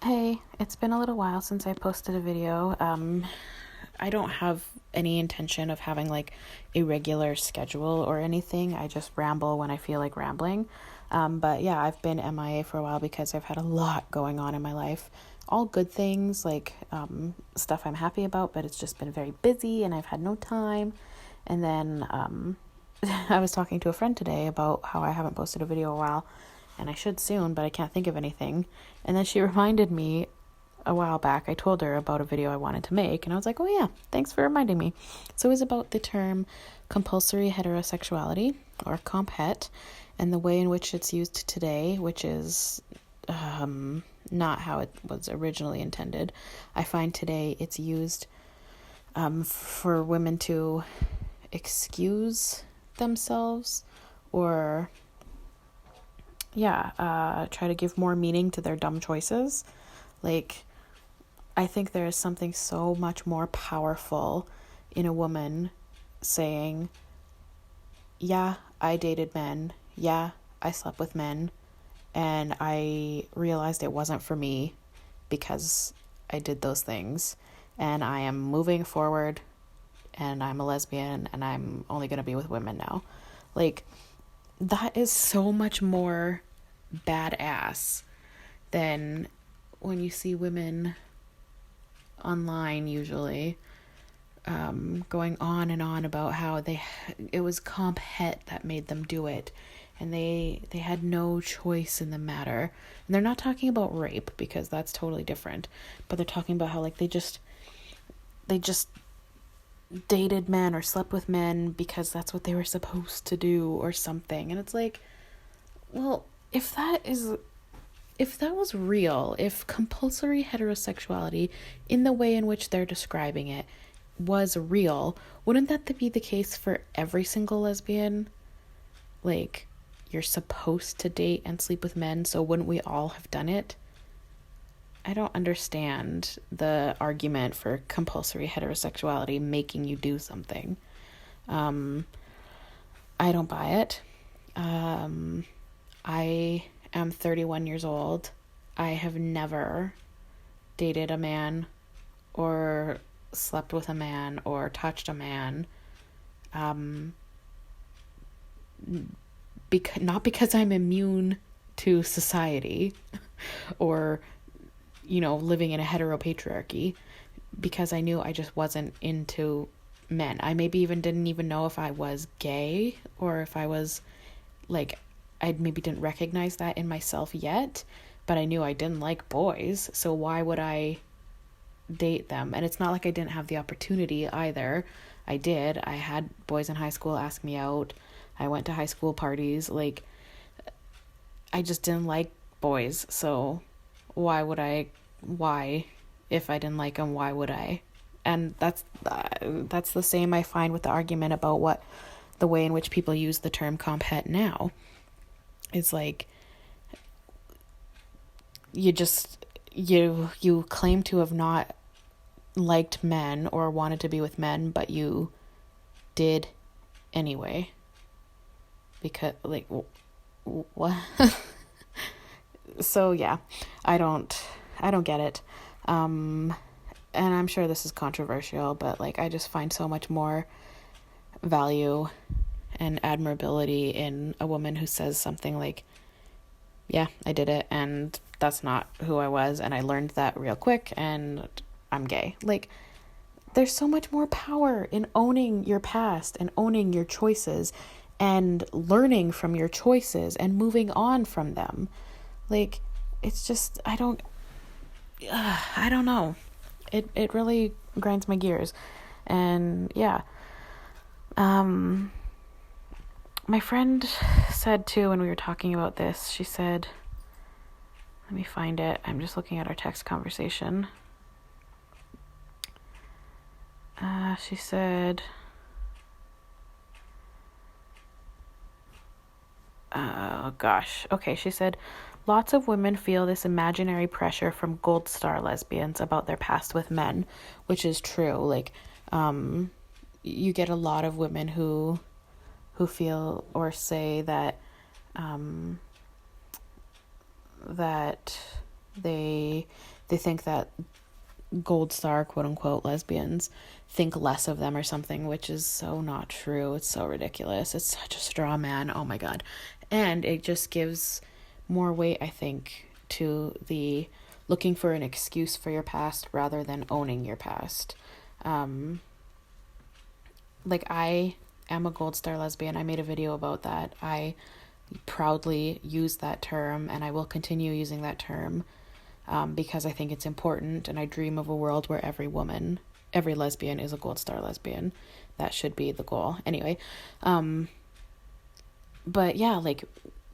Hey, it's been a little while since I posted a video. I don't have any intention of having like a regular schedule or anything. I just ramble when I feel like rambling. But yeah, I've been MIA for a while because I've had a lot going on in my life. All good things, like stuff I'm happy about, but it's just been very busy and I've had no time. And then I was talking to a friend today about how I haven't posted a video in a while and I should soon, but I can't think of anything. And then she reminded me a while back. I told her about a video I wanted to make, and I was like, oh yeah, thanks for reminding me. So it was about the term compulsory heterosexuality, or comp het, and the way in which it's used today, which is not how it was originally intended. I find today it's used for women to excuse themselves or try to give more meaning to their dumb choices. Like, I think there is something so much more powerful in a woman saying, yeah, I dated men. Yeah, I slept with men. And I realized it wasn't for me because I did those things. And I am moving forward and I'm a lesbian and I'm only going to be with women now. Like, that is so much more badass than when you see women online usually going on and on about how it was comp het that made them do it and they had no choice in the matter. And they're not talking about rape because that's totally different, but they're talking about how like they just dated men or slept with men because that's what they were supposed to do or something. And it's like, well, if that was real, if compulsory heterosexuality in the way in which they're describing it was real, wouldn't that be the case for every single lesbian? Like, you're supposed to date and sleep with men, so wouldn't we all have done it? I don't understand the argument for compulsory heterosexuality making you do something. I don't buy it. I am 31 years old. I have never dated a man or slept with a man or touched a man. Not because I'm immune to society or living in a heteropatriarchy, because I knew I just wasn't into men. I maybe even didn't even know if I was gay or if I was like, I maybe didn't recognize that in myself yet, but I knew I didn't like boys. So why would I date them? And it's not like I didn't have the opportunity either. I did. I had boys in high school ask me out. I went to high school parties. Like, I just didn't like boys. So why, if I didn't like them, why would I? And that's the same I find with the argument about the way in which people use the term comp het now. It's like, you claim to have not liked men or wanted to be with men, but you did anyway. Because, like, what? So yeah, I don't get it. And I'm sure this is controversial, but like, I just find so much more value and admirability in a woman who says something like, yeah, I did it and that's not who I was and I learned that real quick and I'm gay. Like, there's so much more power in owning your past and owning your choices and learning from your choices and moving on from them. Like, it's just, I don't know. It really grinds my gears. And yeah. My friend said too, when we were talking about this, she said, let me find it. I'm just looking at our text conversation. She said, oh gosh. Okay, she said, lots of women feel this imaginary pressure from gold star lesbians about their past with men, which is true. Like, you get a lot of women who feel or say that that They think that gold star, quote unquote, lesbians think less of them or something, which is so not true. It's so ridiculous. It's such a straw man. Oh my God. And it just gives more weight, I think, to the looking for an excuse for your past rather than owning your past. Like, I am a gold star lesbian. I made a video about that. I proudly use that term, and I will continue using that term, because I think it's important, and I dream of a world where every lesbian is a gold star lesbian. That should be the goal. Anyway, but yeah, like,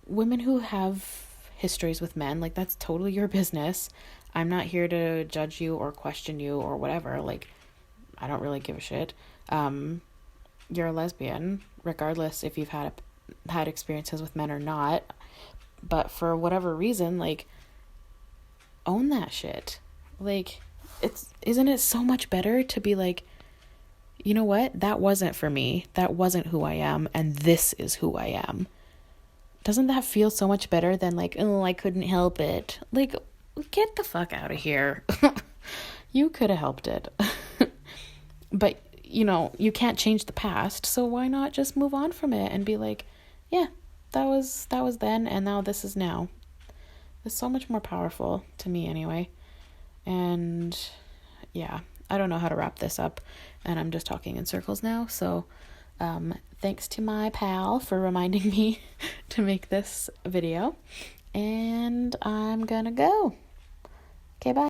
women who have histories with men, like, that's totally your business. I'm not here to judge you or question you or whatever. Like, I don't really give a shit. You're a lesbian, regardless if you've had experiences with men or not. But for whatever reason, like, own that shit. Like, isn't it so much better to be like, you know what? That wasn't for me. That wasn't who I am, and this is who I am. Doesn't that feel so much better than like, oh, I couldn't help it? Like, get the fuck out of here. You could have helped it. But, you know, you can't change the past, so why not just move on from it and be like, yeah, that was then, and now this is now. It's so much more powerful to me anyway. And yeah, I don't know how to wrap this up, and I'm just talking in circles now. So thanks to my pal for reminding me to make this video, and I'm gonna go. Okay, bye.